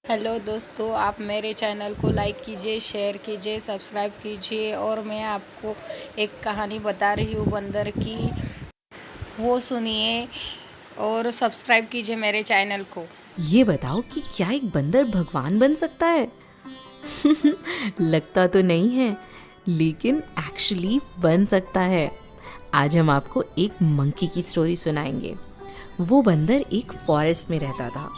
Hello दोस्तों, आप मेरे चैनल को लाइक कीजिए, शेयर कीजिए, सब्सक्राइब कीजिए। और मैं आपको एक कहानी बता रही हूँ बंदर की, वो सुनिए और सब्सक्राइब कीजिए मेरे चैनल को। ये बताओ कि क्या एक बंदर भगवान बन सकता है? लगता तो नहीं है, लेकिन एक्चुअली बन सकता है। आज हम आपको एक मंकी की स्टोरी सुनाएंगे। वो बंदर एक फॉरेस्ट में रहता था।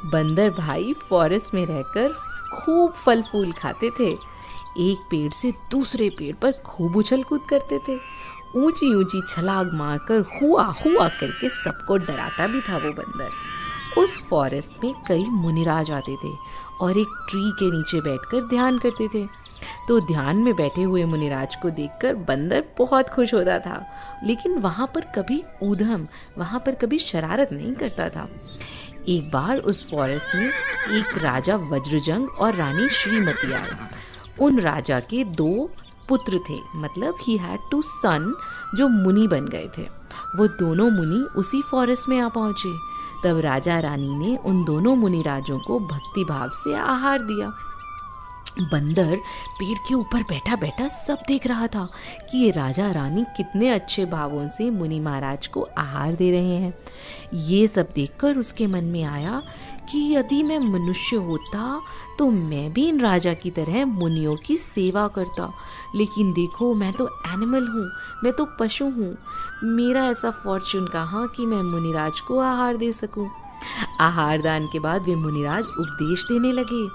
बंदर भाई फॉरेस्ट में रहकर खूब फल फूल खाते थे। एक पेड़ से दूसरे पेड़ पर खूब उछल कूद करते थे। ऊंची ऊंची छलांग मारकर हुआ हुआ करके सबको डराता भी था वो बंदर। उस फॉरेस्ट में कई मुनिराज आते थे और एक ट्री के नीचे बैठकर ध्यान करते थे। तो ध्यान में बैठे हुए मुनिराज को देखकर बंदर बहुत खुश होता था, लेकिन वहाँ पर कभी ऊधम, वहाँ पर कभी शरारत नहीं करता था। एक बार उस फॉरेस्ट में एक राजा वज्रजंग और रानी श्रीमती आए। उन राजा के 2 पुत्र थे, मतलब ही हैड 2 सन जो मुनि बन गए थे। वो दोनों मुनि उसी फॉरेस्ट में आ पहुँचे। तब राजा रानी ने उन दोनों मुनि राजों को भक्ति भाव से आहार दिया। बंदर पेड़ के ऊपर बैठा बैठा सब देख रहा था कि ये राजा रानी कितने अच्छे भावों से मुनि महाराज को आहार दे रहे हैं। ये सब देखकर उसके मन में आया कि यदि मैं मनुष्य होता तो मैं भी इन राजा की तरह मुनियों की सेवा करता। लेकिन देखो, मैं तो एनिमल हूँ, मैं तो पशु हूँ। मेरा ऐसा फॉर्चून कहाँ कि मैं मुनिराज को आहार दे सकूँ। आहार दान के बाद वे मुनिराज उपदेश देने लगे।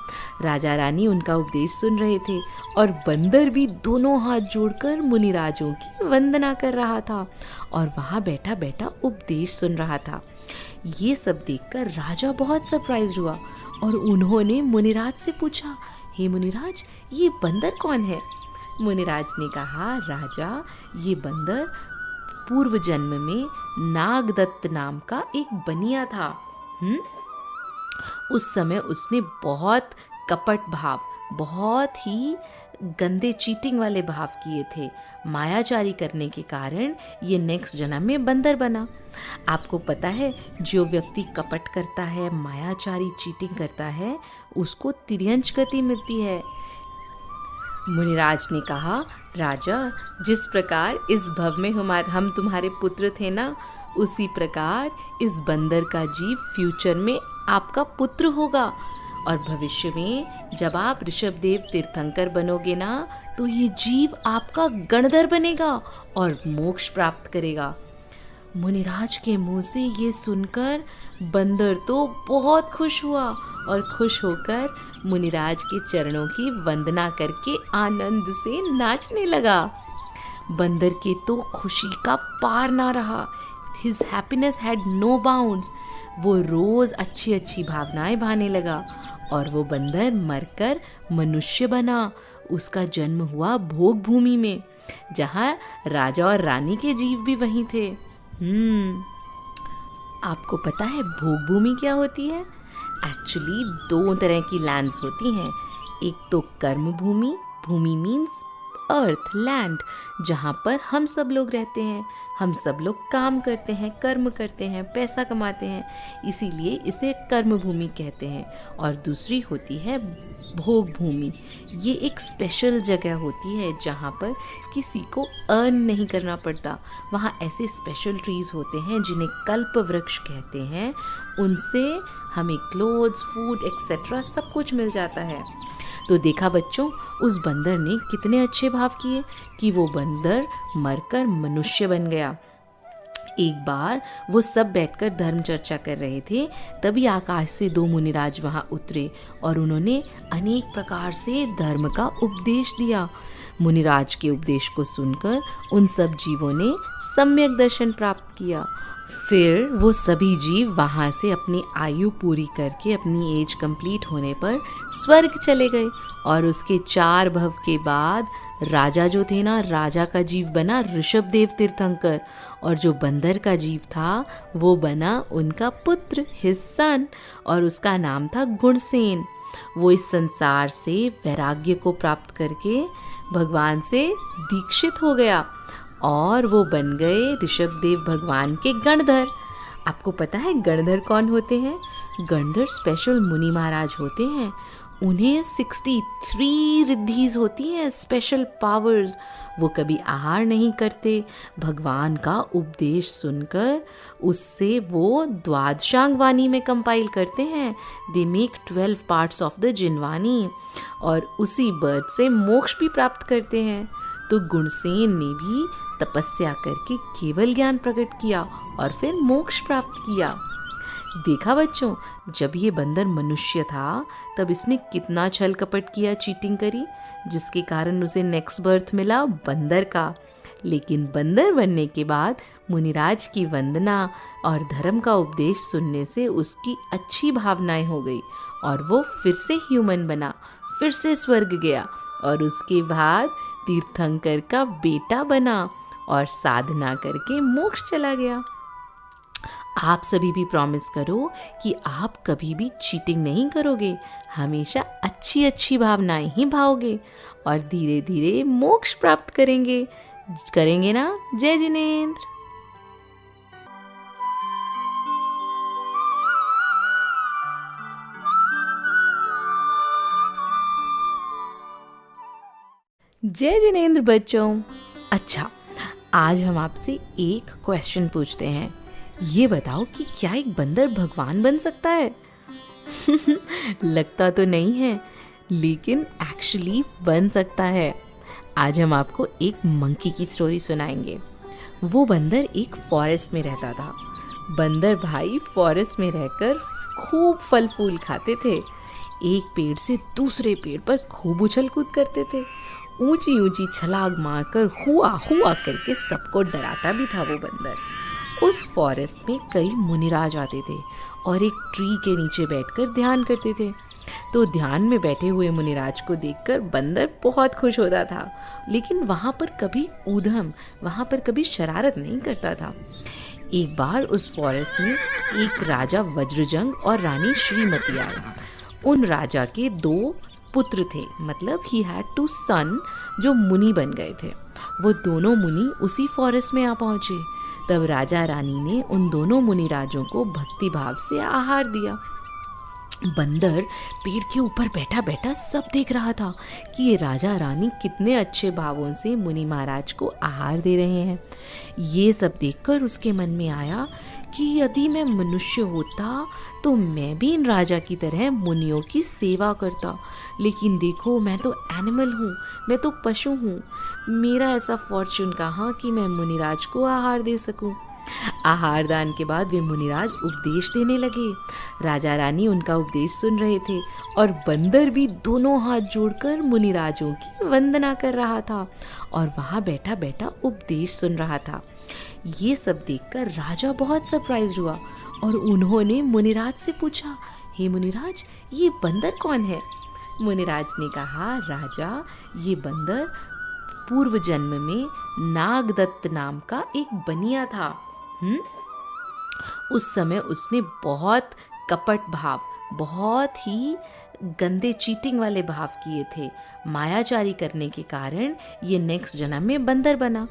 राजा रानी उनका उपदेश सुन रहे थे और बंदर भी दोनों हाथ जोड़कर मुनिराजों की वंदना कर रहा था और वहाँ बैठा बैठा उपदेश सुन रहा था। ये सब देखकर राजा बहुत सरप्राइज हुआ और उन्होंने मुनिराज से पूछा, हे मुनिराज, ये बंदर कौन है? मुनिराज ने कहा, राजा, ये बंदर पूर्व जन्म में नागदत्त नाम का एक बनिया था। उस समय उसने बहुत कपट भाव, बहुत ही गंदे चीटिंग वाले भाव किए थे। मायाचारी करने के कारण ये नेक्स्ट जन्म में बंदर बना। आपको पता है, जो व्यक्ति कपट करता है, मायाचारी चीटिंग करता है, उसको तिर्यंच गति मिलती है। मुनिराज ने कहा, राजा, जिस प्रकार इस भव में हम तुम्हारे पुत्र थे ना, उसी प्रकार इस बंदर का जीव फ्यूचर में आपका पुत्र होगा और भविष्य में जब आप ऋषभदेव तीर्थंकर बनोगे ना, तो ये जीव आपका गणधर बनेगा और मोक्ष प्राप्त करेगा। मुनिराज के मुंह से ये सुनकर बंदर तो बहुत खुश हुआ और खुश होकर मुनिराज के चरणों की वंदना करके आनंद से नाचने लगा। बंदर के तो खुशी का पार ना रहा। His happiness had no bounds. वो रोज़ अच्छी अच्छी भावनाएं भाने लगा और वो बंदर मरकर मनुष्य बना। उसका जन्म हुआ भोग भूमि में, जहाँ राजा और रानी के जीव भी वहीं थे। आपको पता है भोग भूमि क्या होती है? एक्चुअली 2 तरह की लैंड्स होती हैं। एक तो कर्म भूमि, भूमि मीन्स अर्थ, लैंड, जहाँ पर हम सब लोग रहते हैं। हम सब लोग काम करते हैं, कर्म करते हैं, पैसा कमाते हैं, इसीलिए इसे कर्म भूमि कहते हैं। और दूसरी होती है भोग भूमि। ये एक स्पेशल जगह होती है जहाँ पर किसी को अर्न नहीं करना पड़ता। वहाँ ऐसे स्पेशल ट्रीज़ होते हैं जिन्हें कल्प वृक्ष कहते हैं। उनसे हमें क्लोथ्स, फूड एक्सेट्रा सब कुछ मिल जाता है। तो देखा बच्चों, उस बंदर ने कितने अच्छे भाव किए कि वो बंदर मरकर मनुष्य बन गया। एक बार वो सब बैठकर धर्म चर्चा कर रहे थे, तभी आकाश से 2 मुनिराज वहाँ उतरे और उन्होंने अनेक प्रकार से धर्म का उपदेश दिया। मुनिराज के उपदेश को सुनकर उन सब जीवों ने सम्यक दर्शन प्राप्त किया। फिर वो सभी जीव वहाँ से अपनी आयु पूरी करके अपनी एज कंप्लीट होने पर स्वर्ग चले गए और उसके 4 भव के बाद राजा जो थे ना, राजा का जीव बना ऋषभदेव तीर्थंकर और जो बंदर का जीव था वो बना उनका पुत्र, हिज सन, और उसका नाम था गुणसेन। वो इस संसार से वैराग्य को प्राप्त करके भगवान से दीक्षित हो गया और वो बन गए ऋषभदेव भगवान के गणधर। आपको पता है गणधर कौन होते हैं? गणधर स्पेशल मुनि महाराज होते हैं। उन्हें 63 रिद्धीज होती हैं, स्पेशल पावर्स। वो कभी आहार नहीं करते। भगवान का उपदेश सुनकर उससे वो द्वादशांग वाणी में कंपाइल करते हैं। They make 12 parts of the Jinvani और उसी बर्थ से मोक्ष भी प्राप्त करते हैं। तो गुणसेन ने भी तपस्या करके केवल ज्ञान प्रकट किया और फिर मोक्ष प्राप्त किया। देखा बच्चों, जब ये बंदर मनुष्य था तब इसने कितना छल कपट किया, चीटिंग करी, जिसके कारण उसे नेक्स्ट बर्थ मिला बंदर का। लेकिन बंदर बनने के बाद मुनिराज की वंदना और धर्म का उपदेश सुनने से उसकी अच्छी भावनाएं हो गई और वो फिर से ह्यूमन बना, फिर से स्वर्ग गया और उसके बाद तीर्थंकर का बेटा बना और साधना करके मोक्ष चला गया। आप सभी भी प्रॉमिस करो कि आप कभी भी चीटिंग नहीं करोगे, हमेशा अच्छी अच्छी भावनाएं ही भाओगे और धीरे धीरे मोक्ष प्राप्त करेंगे ना। जय जिनेंद्र। जय जिनेंद्र बच्चों। अच्छा, आज हम आपसे एक क्वेश्चन पूछते हैं। ये बताओ कि क्या एक बंदर भगवान बन सकता है? लगता तो नहीं है, लेकिन एक्चुअली बन सकता है। आज हम आपको एक मंकी की स्टोरी सुनाएंगे। वो बंदर एक फॉरेस्ट में रहता था। बंदर भाई फॉरेस्ट में रहकर खूब फल फूल खाते थे। एक पेड़ से दूसरे पेड़ पर खूब उछल कूद करते थे। ऊंची ऊंची छलांग मारकर हुआ हुआ करके सबको डराता भी था वो बंदर। उस फॉरेस्ट में कई मुनिराज आते थे और एक ट्री के नीचे बैठकर ध्यान करते थे। तो ध्यान में बैठे हुए मुनिराज को देखकर बंदर बहुत खुश होता था, लेकिन वहाँ पर कभी ऊधम, वहाँ पर कभी शरारत नहीं करता था। एक बार उस फॉरेस्ट में एक राजा वज्रजंग और रानी श्रीमती आए। उन राजा के 2 पुत्र थे, मतलब ही हैड 2 सन जो मुनि बन गए थे। वो दोनों मुनि उसी फॉरेस्ट में आ पहुँचे। तब राजा रानी ने उन दोनों मुनि राजों को भक्ति भाव से आहार दिया। बंदर पेड़ के ऊपर बैठा बैठा सब देख रहा था कि ये राजा रानी कितने अच्छे भावों से मुनि महाराज को आहार दे रहे हैं। ये सब देखकर उसके मन में आया कि यदि मैं मनुष्य होता तो मैं भी इन राजा की तरह मुनियों की सेवा करता। लेकिन देखो, मैं तो एनिमल हूँ, मैं तो पशु हूँ। मेरा ऐसा फॉर्चून कहाँ कि मैं मुनिराज को आहार दे सकूँ। आहार दान के बाद वे मुनिराज उपदेश देने लगे। राजा रानी उनका उपदेश सुन रहे थे और बंदर भी दोनों हाथ जोड़कर मुनिराजों की वंदना कर रहा था और वहाँ बैठा बैठा उपदेश सुन रहा था। ये सब देखकर राजा बहुत सरप्राइज हुआ और उन्होंने मुनिराज से पूछा, हे मुनिराज, ये बंदर कौन है? मुनिराज ने कहा, राजा, ये बंदर पूर्व जन्म में नागदत्त नाम का एक बनिया था। उस समय उसने बहुत कपट भाव, बहुत ही गंदे चीटिंग वाले भाव किए थे। मायाचारी करने के कारण ये नेक्स्ट जन्म में बंदर बना।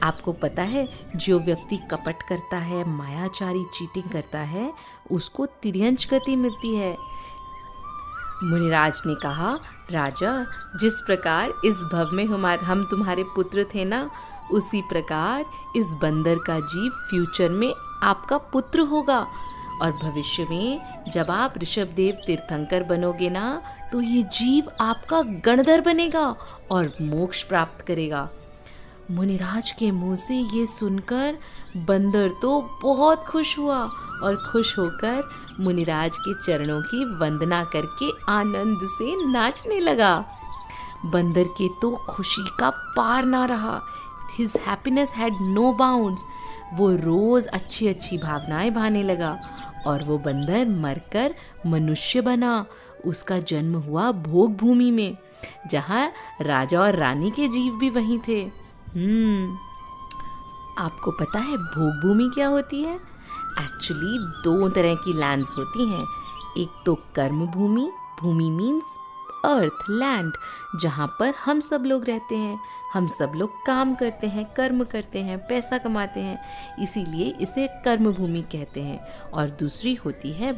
आपको पता है, जो व्यक्ति कपट करता है, मायाचारी चीटिंग करता है, उसको तिर्यंच गति मिलती है। मुनिराज ने कहा, राजा, जिस प्रकार इस भव में हम तुम्हारे पुत्र थे ना, उसी प्रकार इस बंदर का जीव फ्यूचर में आपका पुत्र होगा और भविष्य में जब आप ऋषभदेव तीर्थंकर बनोगे ना, तो ये जीव आपका गणधर बनेगा और मोक्ष प्राप्त करेगा। मुनिराज के मुंह से ये सुनकर बंदर तो बहुत खुश हुआ और खुश होकर मुनिराज के चरणों की वंदना करके आनंद से नाचने लगा। बंदर के तो खुशी का पार ना रहा। His happiness had no bounds। वो रोज़ अच्छी अच्छी भावनाएं भाने लगा और वो बंदर मरकर मनुष्य बना। उसका जन्म हुआ भोग भूमि में, जहाँ राजा और रानी के जीव भी वहीं थे। आपको पता है भोग भूमि क्या होती है? एक्चुअली 2 तरह की लैंड्स होती हैं। एक तो कर्म भूमि, भूमि मीन्स अर्थ लैंड, जहाँ पर हम सब लोग रहते हैं। हम सब लोग काम करते हैं, कर्म करते हैं, पैसा कमाते हैं, इसीलिए इसे कर्म भूमि कहते हैं। और दूसरी होती है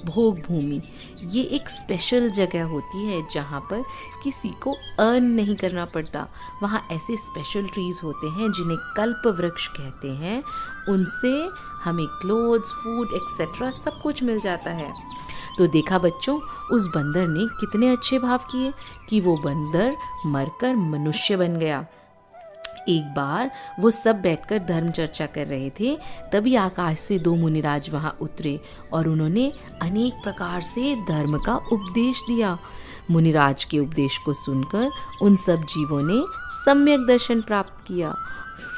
भोग भूमि। ये एक स्पेशल जगह होती है जहाँ पर किसी को अर्न नहीं करना पड़ता। वहाँ ऐसे स्पेशल ट्रीज़ होते हैं जिन्हें कल्प वृक्ष कहते हैं। उनसे हमें क्लोथ्स, फूड एक्सेट्रा सब कुछ मिल जाता है। तो देखा बच्चों, उस बंदर ने कितने अच्छे भाव किए कि वो बंदर मरकर मनुष्य बन गया। एक बार वो सब बैठकर धर्म चर्चा कर रहे थे, तभी आकाश से 2 मुनिराज वहाँ उतरे और उन्होंने अनेक प्रकार से धर्म का उपदेश दिया। मुनिराज के उपदेश को सुनकर उन सब जीवों ने सम्यक दर्शन प्राप्त किया।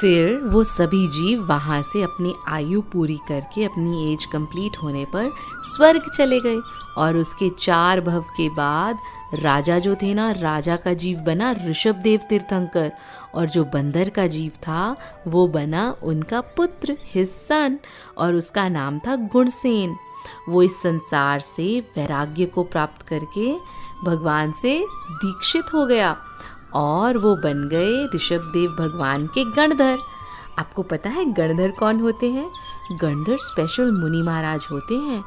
फिर वो सभी जीव वहाँ से अपनी आयु पूरी करके अपनी एज कंप्लीट होने पर स्वर्ग चले गए। और उसके 4 भव के बाद राजा जो थे ना, राजा का जीव बना ऋषभदेव तीर्थंकर, और जो बंदर का जीव था वो बना उनका पुत्र, हिज सन, और उसका नाम था गुणसेन। वो इस संसार से वैराग्य को प्राप्त करके भगवान से दीक्षित हो गया और वो बन गए ऋषभदेव भगवान के गणधर। आपको पता है गणधर कौन होते हैं? गणधर स्पेशल मुनि महाराज होते हैं।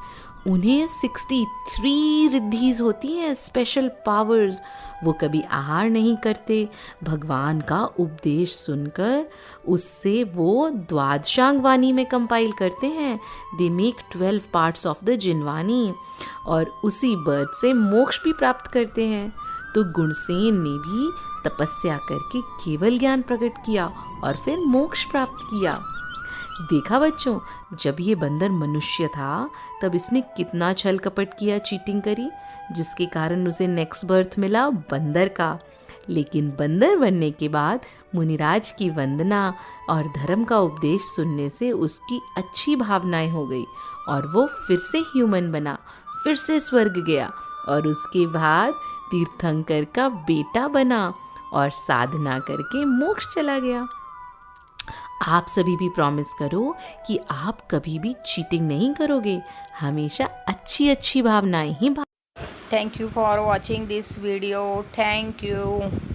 उन्हें 63 रिद्धिज होती हैं, स्पेशल पावर्स। वो कभी आहार नहीं करते। भगवान का उपदेश सुनकर उससे वो द्वादशांग वाणी में कंपाइल करते हैं। They make 12 parts of the Jinvani, और उसी बर्थ से मोक्ष भी प्राप्त करते हैं। तो गुणसेन ने भी तपस्या करके केवल ज्ञान प्रकट किया और फिर मोक्ष प्राप्त किया। देखा बच्चों, जब ये बंदर मनुष्य था तब इसने कितना छल कपट किया, चीटिंग करी, जिसके कारण उसे नेक्स्ट बर्थ मिला बंदर का। लेकिन बंदर बनने के बाद मुनिराज की वंदना और धर्म का उपदेश सुनने से उसकी अच्छी भावनाएं हो गई और वो फिर से ह्यूमन बना, फिर से स्वर्ग गया और उसके बाद तीर्थंकर का बेटा बना और साधना करके मोक्ष चला गया। आप सभी भी प्रॉमिस करो कि आप कभी भी चीटिंग नहीं करोगे, हमेशा अच्छी अच्छी भावनाएं ही। Thank you for watching this video. Thank you.